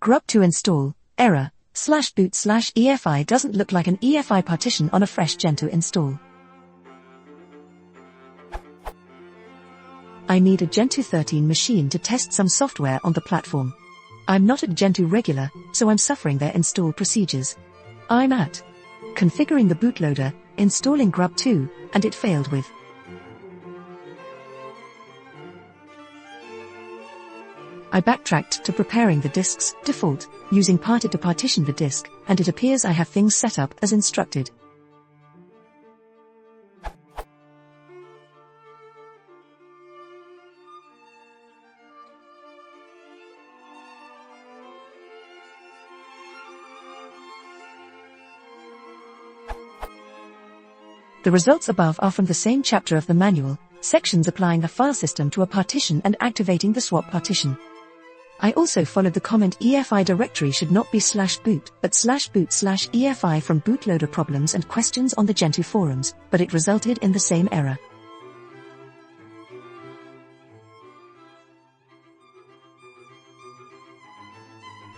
grub2-install, error, /boot/EFI doesn't look like an EFI partition on a fresh Gentoo install. I need a Gentoo 13 machine to test some software on the platform. I'm not at Gentoo regular, so I'm suffering their install procedures. I'm at configuring the bootloader, installing grub2, and it failed with I backtracked to preparing the disk's default, using Partition to partition the disk, and it appears I have things set up as instructed. The results above are from the same chapter of the manual, sections applying the file system to a partition and activating the swap partition. I also followed the comment EFI directory should not be /boot, but /boot/EFI from bootloader problems and questions on the Gentoo forums, but it resulted in the same error.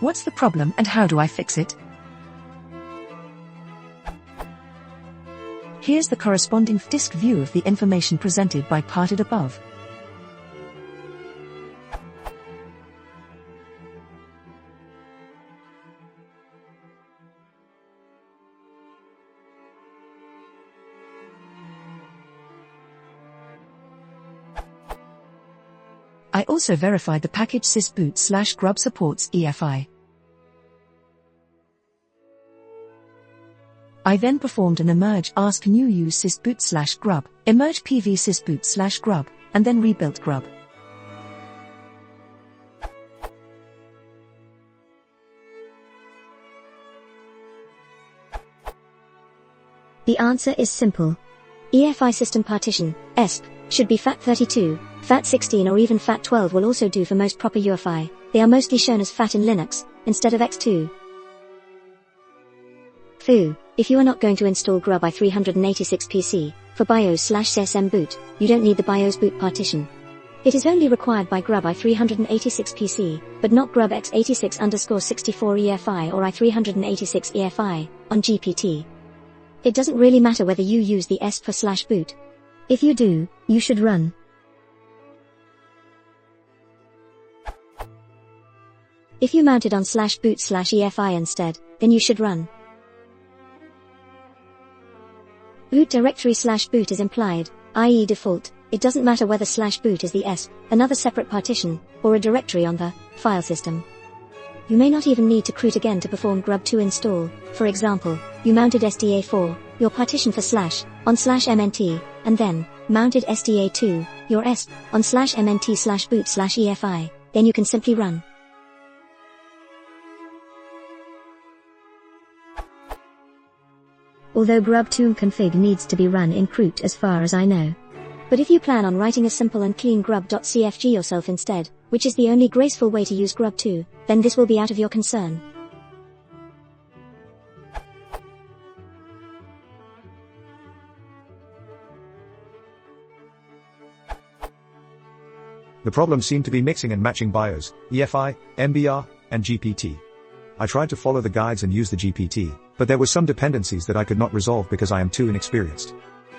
What's the problem and how do I fix it? Here's the corresponding disk view of the information presented by Partition above. I also verified the package sysboot/grub supports EFI. I then performed an emerge ask new use sysboot/grub, emerge pv sysboot/grub, and then rebuilt grub. The answer is simple. EFI system partition, ESP, should be FAT32, FAT16 or even FAT12 will also do for most proper UEFI. They are mostly shown as FAT in Linux, instead of X2. Foo, if you are not going to install grub i386 PC, for BIOS/CSM boot, you don't need the BIOS boot partition. It is only required by grub i386 PC, but not grub x86_64 EFI or i386 EFI, on GPT. It doesn't really matter whether you use the ESP for /boot. If you do, you should run. If you mount it on /boot/EFI instead, then you should run. Boot directory /boot is implied, i.e. default. It doesn't matter whether /boot is the ESP, another separate partition, or a directory on the file system. You may not even need to root again to perform grub2-install. For example, you mounted SDA4, your partition for / on /mnt, and then mounted SDA2, your ESP, on /mnt/boot/EFI, then you can simply run. Although grub2 config needs to be run in root as far as I know. But if you plan on writing a simple and clean grub.cfg yourself instead, which is the only graceful way to use grub2, then this will be out of your concern. The problem seemed to be mixing and matching BIOS, EFI, MBR, and GPT. I tried to follow the guides and use the GPT, but there were some dependencies that I could not resolve because I am too inexperienced.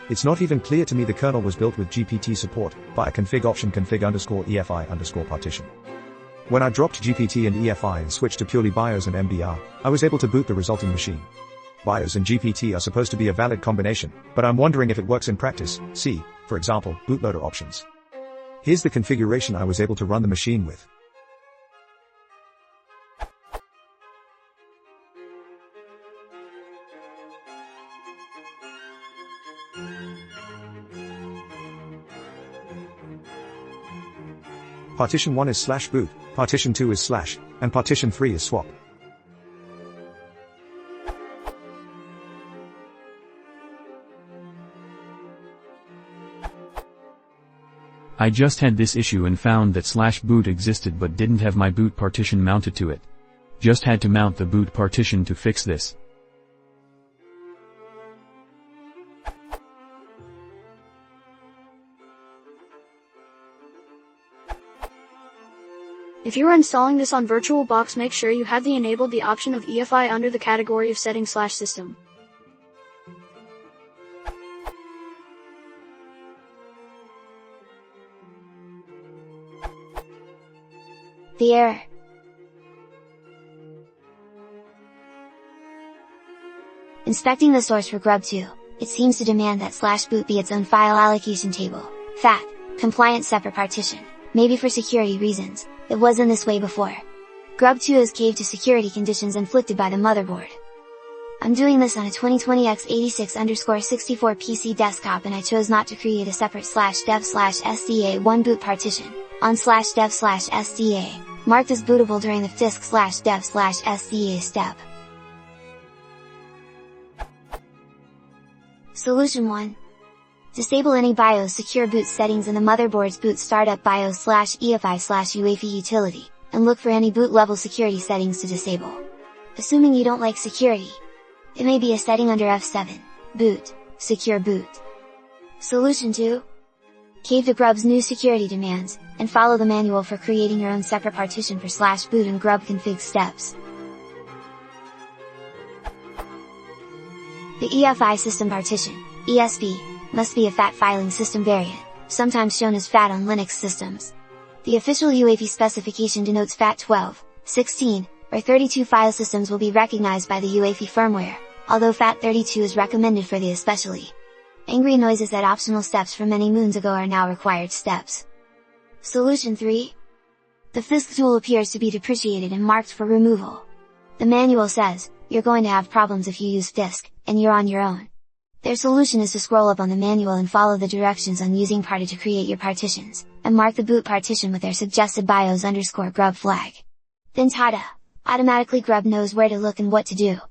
It's not even clear to me the kernel was built with GPT support via config option config_EFI_partition. When I dropped GPT and EFI and switched to purely BIOS and MBR, I was able to boot the resulting machine. BIOS and GPT are supposed to be a valid combination, but I'm wondering if it works in practice. See, for example, bootloader options. Here's the configuration I was able to run the machine with. Partition 1 is /boot, partition 2 is /, and partition 3 is swap. I just had this issue and found that /boot existed but didn't have my boot partition mounted to it. Just had to mount the boot partition to fix this. If you are installing this on VirtualBox, make sure you have enabled the option of EFI under the category of settings/system. The error. Inspecting the source for grub2, it seems to demand that /boot be its own file allocation table, FAT, compliant separate partition. Maybe for security reasons, it wasn't this way before. Grub2 has caved to security conditions inflicted by the motherboard. I'm doing this on a 2020x86_64 PC desktop, and I chose not to create a separate /dev/sda1 boot partition, on /dev/sda, marked as bootable during the disk/dev/sda step. Solution 1. Disable any BIOS secure boot settings in the motherboard's boot startup BIOS/EFI/UEFI utility, and look for any boot level security settings to disable. Assuming you don't like security, it may be a setting under F7, boot, secure boot. Solution 2. Cave to grub's new security demands, and follow the manual for creating your own separate partition for /boot and grub config steps. The EFI system partition, ESP, must be a FAT filing system variant, sometimes shown as FAT on Linux systems. The official UEFI specification denotes FAT 12, 16, or 32 file systems will be recognized by the UEFI firmware, although FAT 32 is recommended for the especially angry noises that optional steps from many moons ago are now required steps. Solution 3. The FISC tool appears to be depreciated and marked for removal. The manual says, you're going to have problems if you use FISC, and you're on your own. Their solution is to scroll up on the manual and follow the directions on using Partition to create your partitions, and mark the boot partition with their suggested BIOS_grub flag. Then tada! Automatically grub knows where to look and what to do.